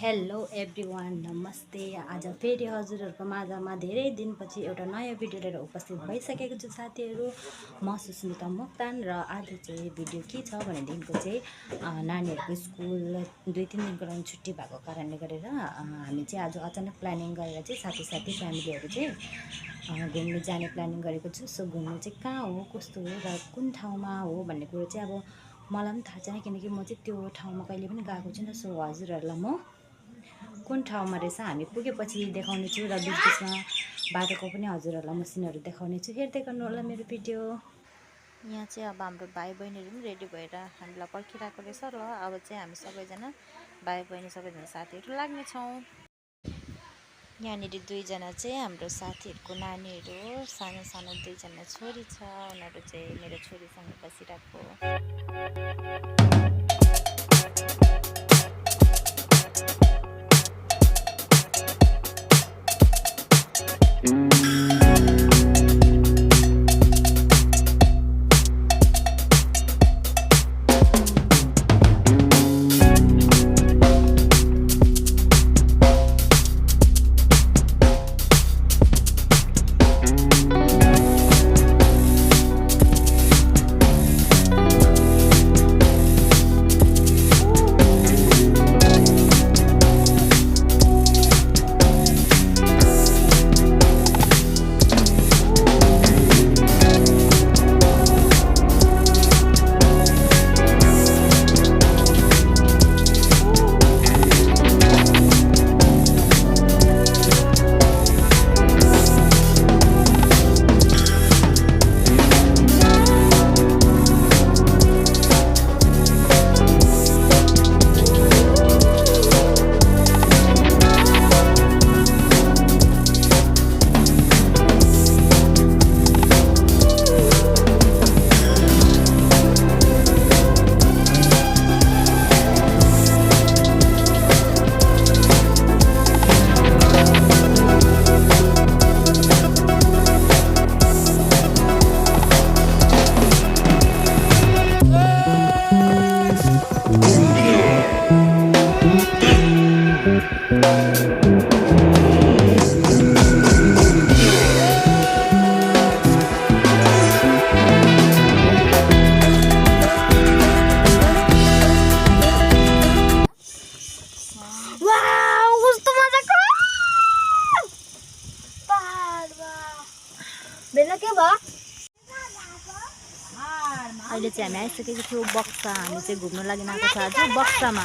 Hello everyone, नमस्ते। आज फेरि हजुरहरूको माझमा धेरै दिनपछि एउटा नयाँ भिडियो लिएर उपस्थित भइसकेको छु साथीहरू। म सुस्मिता मोक्तान र आज चाहिँ भिडियो के छ भनेदेखिको चाहिँ नानीहरूको स्कुल 2-3 दिनको लागि छुट्टी भएको कारणले गरेर हामी चाहिँ आज अचानक प्लानिङ गरेर चाहिँ साथी फ्यामिलीहरू चाहिँ घुम्नु जाने प्लानिङ गरेको छु। सो घुम्नु चाहिँ कहाँ हो, कस्तो हो र कुन ठाउँमा हो भन्ने कुरो चाहिँ अब मलाई पनि थाहा छैन, किनकि म चाहिँ त्यो ठाउँमा कहिले पनि गएको छुइनँ। सो हजुरहरूलाई म कुन ठाउँमा रहेछ हामी पुगेपछि देखाउने छु र बिचमा बाटोको पनि हजुरहरूलाई मसिनहरू देखाउने छु। हेर्दै गर्नु होला मेरो भिडियो। यहाँ चाहिँ अब हाम्रो भाइ बहिनीहरू पनि रेडी भएर हामीलाई पर्खिरहेको रहेछ। ल अब चाहिँ हामी सबैजना भाइ बहिनी सबैजना साथीहरू लाग्नेछौँ। यहाँनिर दुईजना चाहिँ हाम्रो साथीहरूको नानीहरू हो। सानो सानो दुईजना छोरी छ, उनीहरू चाहिँ मेरो छोरीसँग बसिरहेको। अहिले चाहिँ हामी आइसकेको थियौँ बक्सा। हामी चाहिँ घुम्नु लागि आएको छ आज बक्सामा।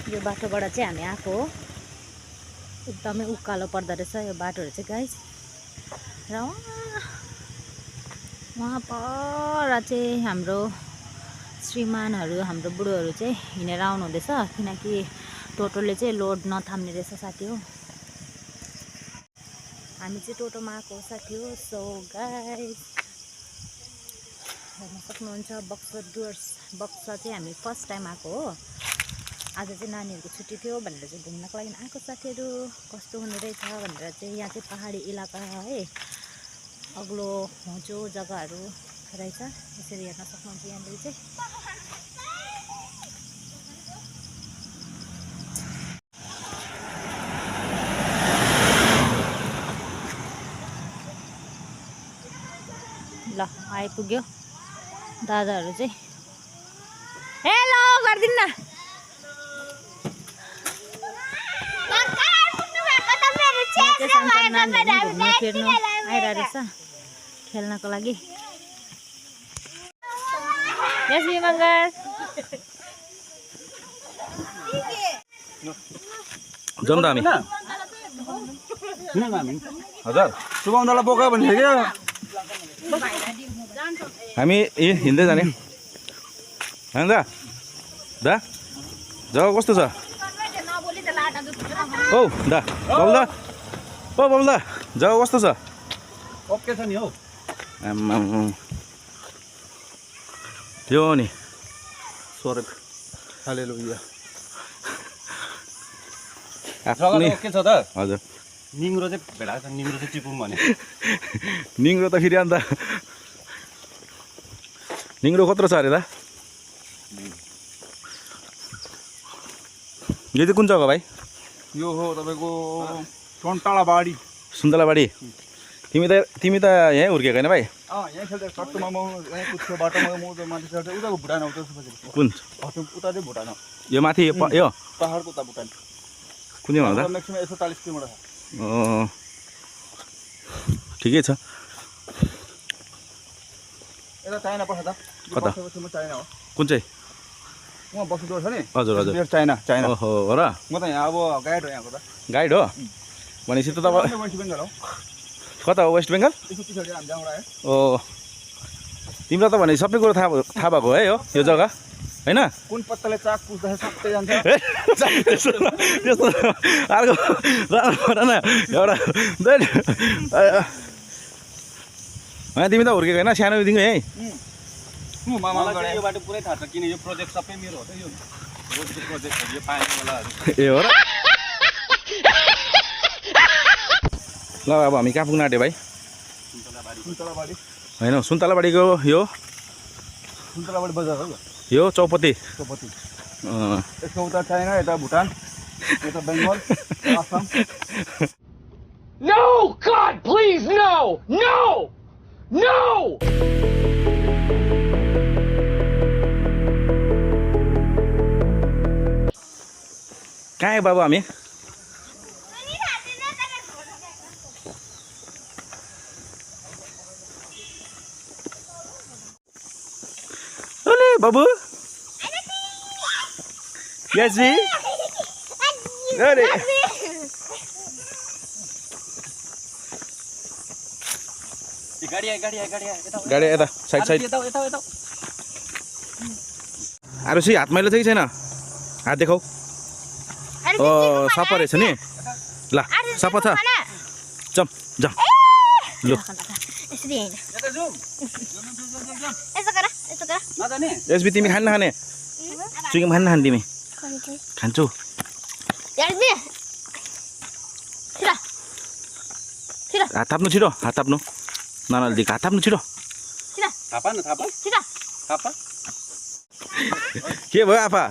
यो बाटोबाट चाहिँ हामी आएको हो। एकदमै उकालो पर्दो रहेछ यो बाटोहरू चाहिँ गाइस। र वहाँ पर चाहिँ हाम्रो श्रीमानहरू, हाम्रो बुढोहरू चाहिँ हिँडेर आउनु हुँदैछ, किनकि टोटोले चाहिँ लोड नथाम्ने रहेछ साथी हो। हामी चाहिँ टोटोमा आएको हो साथी हो। सो गाइस हेर्न सक्नुहुन्छ बक्सा डुवर्स। बक्सा चाहिँ हामी फर्स्ट टाइम आएको हो। आज चाहिँ नानीहरूको छुट्टी थियो भनेर चाहिँ घुम्नको लागि आएको साथीहरू। कस्तो हुने रहेछ भनेर चाहिँ यहाँ चाहिँ पहाडी इलाका है, अग्लो होचो जग्गाहरू रहेछ। यसरी हेर्न सक्नुहुन्छ यहाँनिर चाहिँ। ल आइपुग्यो दादाहरू चाहिँ। हेलो गरिदिनु न। घुम्नु फिर्नु आइरहेको रहेछ खेल्नको लागि। जाउँ त हामी। हजुर सुभाउँदालाई बोकायो भने क्या हामी हिँड्दै जाने होइन दा? जग्गा कस्तो छ? औ दा बबल दा ओ बबल दा जग्गा कस्तो छ ओके छ नि हौ आम्माम यो नि स्वर्ग हालेलुया आफ्नै ओके छ त हजुर निङ्रो चाहिँ भेटाएको छ निङ्रो चाहिँ टिपौँ भने निङ्रो त फेरि अन्त निङ्रो कत्रो छ अरे दा यो चाहिँ कुन जग्गा भाइ यो हो तपाईँको सन्टालाबाडी सुन्तलाबाडी तिमी त यहीँ हुर्केको होइन भाइ यहाँ खेल्दा सट्टुमा म यहाँ कुद्छु बाटोमा म माथि चढ्छ उताको भुटान आउँछ कुन उता चाहिँ भुटान हो यो माथि यो पहाडको उता भुटान कुन चाहिँ भन्दा म्याक्सिमम 140 किलोमिटर छ ठिकै छ यता चाइना पर्छ त कता? म चाइना हो कुन चाहिँ म बस्नु छ नि हजुर हजुर मेरो चाइना ओहो हो र म त यहाँ अब गाइड हो यहाँको त गाइड हो भनेपछि त तपाईँ वेस्ट बेङ्गल हो कता हो वेस्ट बेङ्गल यसो पछाडि हामी जहाँबाट आयो ओ तिमीलाई त भने सबै कुरो थाहा भएको है यो जग्गा होइन कुन पत्ताले चाक पुस्दाखेरि सबै जान्छ त्यस्तो अर्को न एउटा होइन तिमी त हुर्केको होइन सानोदेखि है मलाई यो बाटो पुरै थाहा छ किन यो प्रोजेक्ट सबै मेरो हो त यो रोडको प्रोजेक्टहरू यो पानीवालाहरू ए हो र ल अब हामी कहाँ पुग्न आँट्यो भाइ सुन्तलाबाडी होइन सुन्तलाबाडीको यो सुन्तलाबाडी बजार हो यो चौपती चौपती अँ, यसको उता चाइना यता भुटान यता Bengal Assam No! God, please, no! No! No! कहाँ आयो बाबु हामी अरे बाबु याजी अरे गाडी आयो गाडी यता साइड साइड आरुषी हात मैलो छ कि छैन हात देखाऊ सफा रहेछ नि ल सफा छ जम जम लु यसरी हैन यसो गर नजाने यसबी तिमी खान्न खाने चुइङ खान्न खाने तिमी खान्छु यसरी हात थाप्नु छिटो हात थाप्नु ननल्दी हात थाप्नु छिटो थापा न थापा थापा के भयो आपा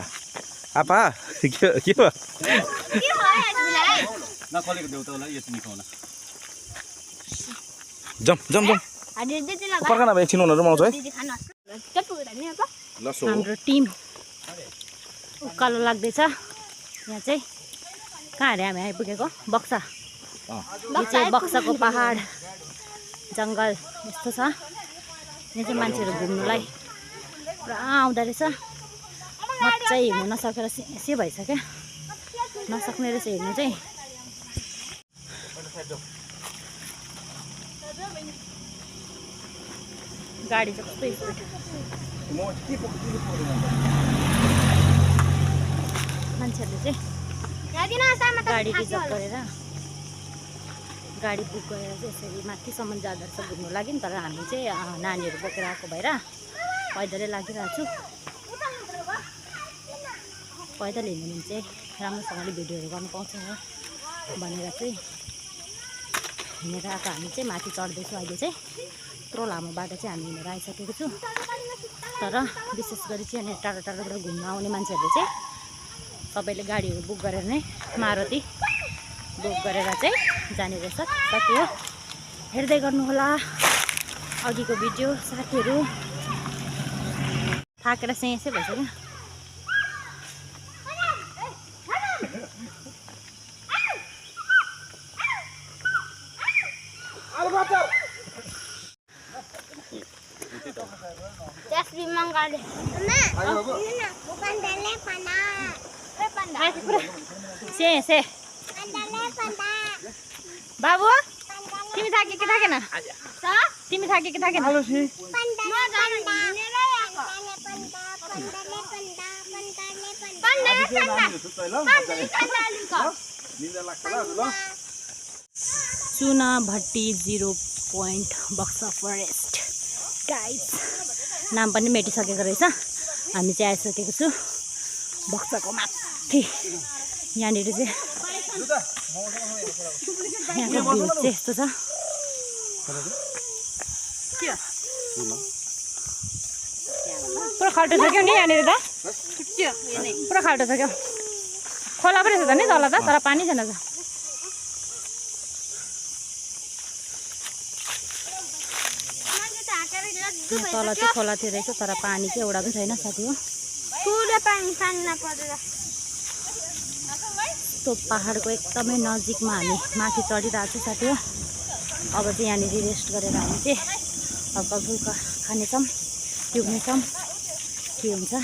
आपा के भयो नखलेको देउ त होला यो तिमी खाउन जम जम जम पर्खन अब एकछिन उनीहरू आउँछ है हाम्रो टिम उकालो लाग्दैछ यहाँ चाहिँ कहाँ अरे हामी आइपुगेको बक्सा यो चाहिँ बक्साको पहाड जङ्गल यस्तो छ यहाँ चाहिँ मान्छेहरू घुम्नुलाई पुरा आउँदो रहेछ मजा हिँड्नु नसकेर से भइसक्यो नसक्ने रहेछ हिँड्नु चाहिँ गाडी चाहिँ कस्तो स्पिड मान्छेहरूले चाहिँ गाडी रिजर्भ गरेर गाडी बुक गरेर चाहिँ यसरी माथिसम्म जाँदो रहेछ घुम्नु लागि नि तर हामी चाहिँ नानीहरू बोकेर आएको भएर पैदलै लागिरहेको छु पैदल हिँड्यो भने चाहिँ राम्रोसँगले भिडियोहरू गर्नु पाउँछ भनेर चाहिँ हिँडेर आएको हामी चाहिँ माथि चढ्दैछौँ अहिले चाहिँ यत्रो लामो बाटो चाहिँ हामी हिँडेर आइसकेको छु तर विशेष गरी चाहिँ यहाँनिर टाढो टाढोबाट घुम्न आउने मान्छेहरूले चाहिँ सबैले गाडीहरू बुक गरेर नै मारुति बुक गरेर चाहिँ जाने रहेछ कति हो हेर्दै गर्नुहोला अघिको भिडियो साथीहरू थाकेर चाहिँ यसै भइसक्यो से बाबु तिमी थाके कि थाकेन तिमी थाके कि थाकेन चुनाभट्टी 0 पोइन्ट बक्सा फरेस्ट गाइस नाम पनि मेटिसकेको रहेछ। हामी चाहिँ आइसकेको छु बक्साको माथि। यहाँनिर चाहिँ यहाँको भ्यू चाहिँ यस्तो छ। पुरा खाल्टो छ क्या नि यहाँनिर त, पुरा खाल्टो छ क्या। खोला पो रहेछ त नि तल त, तर पानी छैन त। तल चाहिँ खोला थियो रहेछ तर पानी चाहिँ एउटा पनि छैन साथी हो। त्यो पहाडको एकदमै नजिकमा हामी माथि चढिरहेको छु साथी हो। अब चाहिँ यहाँनिर रेस्ट गरेर हामी चाहिँ हल्का फुल्का खानेछौँ, पिउनेछौँ, के हुन्छ।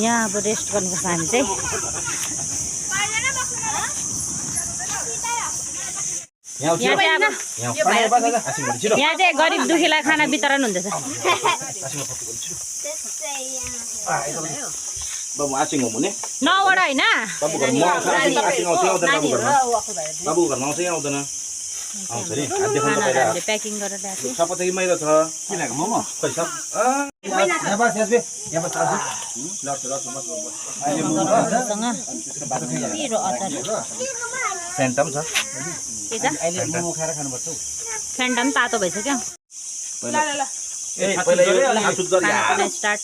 यहाँ अब रेस्ट गर्नुपर्छ हामी चाहिँ। यहाँ चाहिँ गरिब दुखीलाई खाना वितरण हुँदैछ। बाबु आसिङ हो भने नौवटा होइन बाबुको घरमा आउँछ आउँदैन आउँछ नि खानाहरूले प्याकिङ गरेर ल्याएको छु। सबै चाहिँ मैलो छ के लाग्यो मोमो खै सब पिरो अचार फ्यान्टम छ के छ फ्यान्टम तातो भइसक्यो। पहिला यो छातुत गरी खाना स्टार्ट।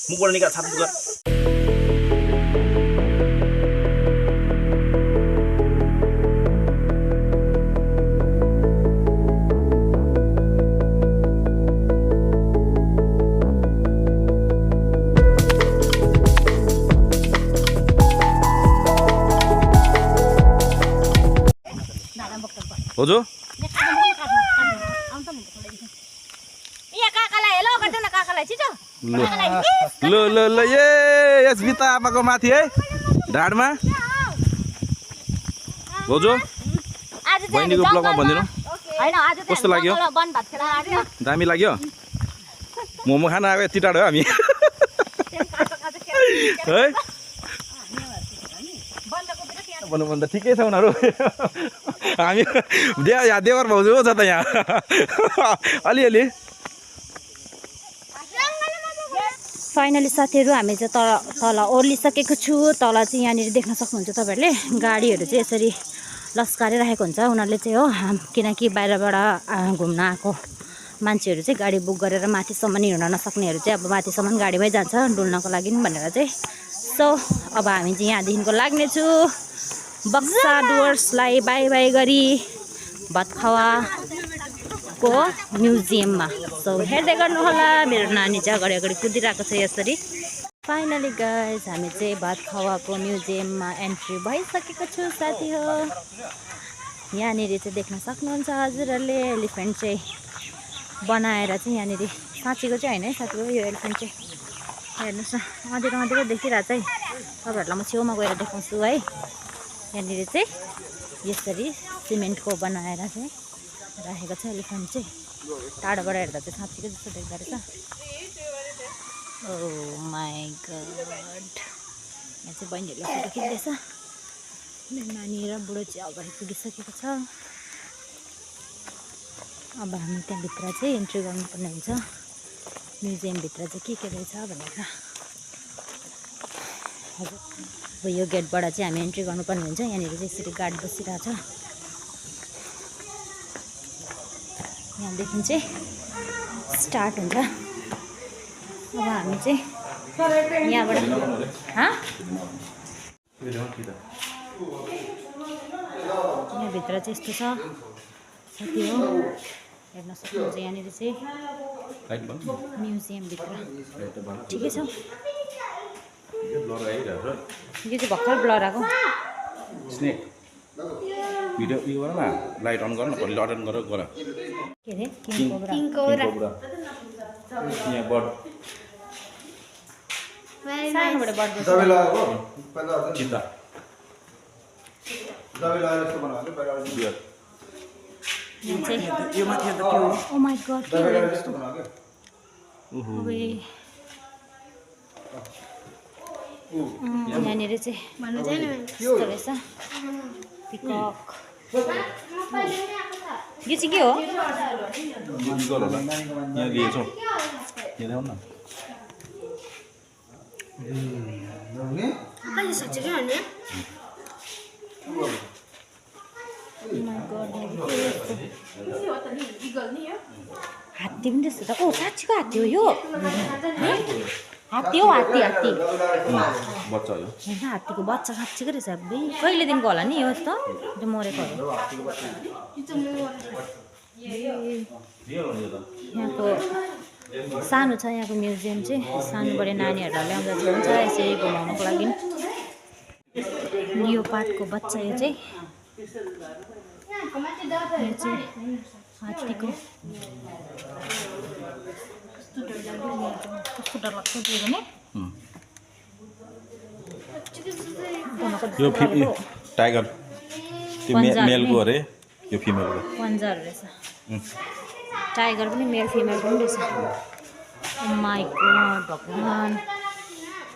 मुखबाट निकाल छातुत गर। हो जो ल ल ल ए यस बिता आमाको माथि है ढाडमा हो जो बहिनीको ब्लगमा भनिदिनु कस्तो लाग्यो? दामी लाग्यो? मोमो खान आएको यति टाढो हो हामी है भन्नुभन्दा ठिकै छ उनीहरू हामी देवर भाउजू हो छ त यहाँ अलिअलि। फाइनली साथीहरू हामी चाहिँ तल ओर्लिसकेको छु। तल चाहिँ यहाँनिर देख्न सक्नुहुन्छ तपाईँहरूले गाडीहरू चाहिँ यसरी लस्कारिरहेको हुन्छ उनीहरूले चाहिँ हो, किनकि बाहिरबाट घुम्न आएको मान्छेहरू चाहिँ गाडी बुक गरेर माथिसम्म हिँड्न नसक्नेहरू चाहिँ अब माथिसम्म गाडीमै जान्छ डुल्नको लागि भनेर चाहिँ। सो अब हामी चाहिँ यहाँदेखिको लाग्नेछु बक्सा डुवर्सलाई बाई बाई गरी भतखावाको म्युजियममा। सो हेर्दै गर्नुहोला, मेरो नानी चाहिँ अगाडि अगाडि कुदिरहेको छ यसरी। फाइनली गाइज हामी चाहिँ भतखावाको म्युजियममा एन्ट्री भइसकेको छु साथी हो। यहाँनिर चाहिँ देख्न सक्नुहुन्छ हजुरहरूले एलिफेन्ट चाहिँ बनाएर चाहिँ यहाँनिर साँचीको चाहिँ होइन है साथी हो यो एलिफेन्ट चाहिँ। हेर्नुहोस् न अँधेरो अँधेरो देखिरहेको चाहिँ तपाईँहरूलाई म छेउमा गएर देखाउँछु है। यहाँनिर चाहिँ यसरी सिमेन्टको बनाएर चाहिँ राखेको छ एलिफेन्ट चाहिँ। टाढोबाट हेर्दा चाहिँ साँच्चीको जस्तो देख्दो रहेछ। ओ माई गड, यहाँ चाहिँ बहिनीहरूले फोटो खिच्दैछ। मेरो नानी र बुढो चाहिँ अगाडि पुगिसकेको छ। अब हामी त्यहाँभित्र चाहिँ इन्ट्री गर्नुपर्ने हुन्छ म्युजियमभित्र चाहिँ के रहेछ भनेर। हजुर अब यो गेटबाट चाहिँ हामी इन्ट्री गर्नुपर्ने हुन्छ। यहाँनिर चाहिँ यसरी गार्ड बसिरहेछ। यहाँदेखि चाहिँ स्टार्ट हुन्छ। अब हामी चाहिँ यहाँबाट यहाँभित्र चाहिँ यस्तो छ साथी हो, हेर्न सक्नुहुन्छ। यहाँनिर चाहिँ म्युजियमभित्र ठिकै छ। यो चाहिँ भर्खर ब्लर आएको स्नेक भिडियो उयो गर न, लाइट अन गर न, भोलि अन गरेर गर। के अरे किङ कोब्रा यहाँ बर्ड सानोबाट बढ्दै चिता यो माथि अन्त के हो? ओ माई गड के हो यस्तो? यहाँनिर चाहिँ यस्तो रहेछ पिकक यो चाहिँ के हो इगल होला यहाँ लिएछौ हेर्दै आउन हात्ती पनि त्यस्तो त ओ साँच्चीको हात्ती हो यो हात्ती हो हात्ती हात्ती बच्चा हो होइन हात्तीको बच्चा साँच्चीको रहेछ अब्बे कहिलेदेखिको होला नि यो यस्तो त्यो मरेको यहाँको सानो छ यहाँको म्युजियम चाहिँ सानोबडे नानीहरूलाई ल्याउँदा चाहिँ हुन्छ यसरी घुमाउनुको लागि यो पातको बच्चा यो चाहिँ हात्तीको कस्तो डरलाग्दो त्यो भने यो टाइगर त्यो मेलको अरे यो फिमेलको पन्जर रहेछ टाइगर पनि मेल फिमेल पनि रहेछ माइ गॉड भगवान्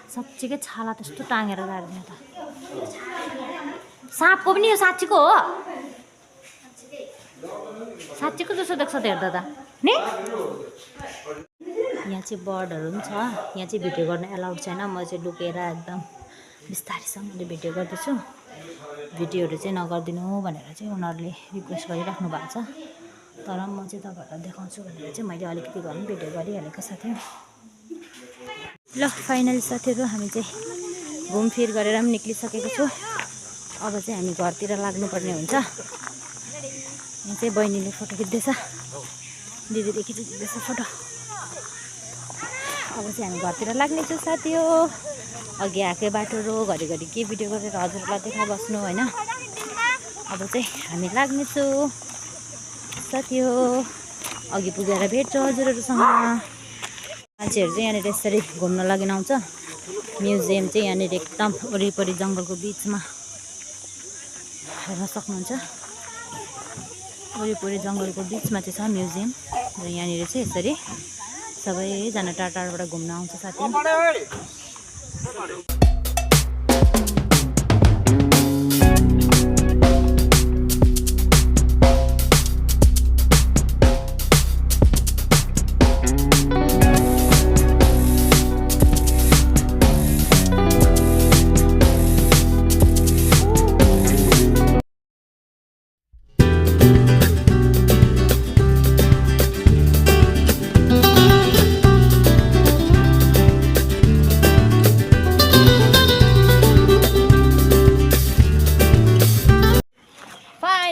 साँच्चीकै छाला त्यस्तो टाँगेर गएर त साँपको पनि यो साँच्चीको हो साँच्चीको जस्तो देख्छ त हेर्दा त नि यहाँ चाहिँ बर्डहरू पनि छ यहाँ चाहिँ भिडियो गर्न एलाउड छैन म चाहिँ लुकेर एकदम बिस्तारैसँगले भिडियो गर्दैछु भिडियोहरू चाहिँ नगरिदिनु भनेर चाहिँ उनीहरूले रिक्वेस्ट गरिराख्नु भएको छ तर म चाहिँ तपाईँहरूलाई देखाउँछु भनेर चाहिँ मैले अलिकति भए पनि भिडियो गरिहालेको साथी ल फाइनली साथीहरू हामी चाहिँ घुमफिर गरेर पनि निक्लिसकेको छु अब चाहिँ हामी घरतिर लाग्नुपर्ने हुन्छ यहाँ चाहिँ बहिनीले फोटो खिच्दैछ दिदीले खिचिदिँदैछ फोटो अब चाहिँ हामी घरतिर लाग्नेछौँ साथी हो अघि आएकै बाटो रो घरिघरि के भिडियो गरेर हजुरलाई देखा बस्नु होइन अब चाहिँ हामी लाग्नेछौँ साथी हो अघि पुगेर भेट्छु हजुरहरूसँग मान्छेहरू चाहिँ यहाँनिर यसरी घुम्न लागि आउँछ म्युजियम चाहिँ यहाँनिर एकदम वरिपरि जङ्गलको बिचमा हेर्न सक्नुहुन्छ वरिपरि जङ्गलको बिचमा चाहिँ छ म्युजियम र यहाँनिर चाहिँ यसरी सबैजना टाढा टाढाबाट घुम्न आउँछ साथी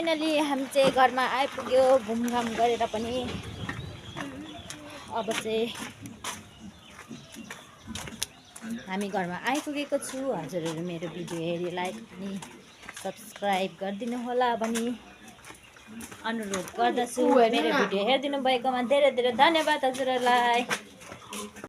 फाइनली हामी चाहिँ घरमा आइपुग्यो घुमघाम गरेर पनि अब चाहिँ हामी घरमा आइपुगेको छु हजुरहरू मेरो भिडियो हेरी लाइक पनि सब्सक्राइब गरिदिनु होला भनी अनुरोध गर्दछु मेरो भिडियो हेरिदिनु भएकोमा धेरै धेरै धन्यवाद हजुरहरूलाई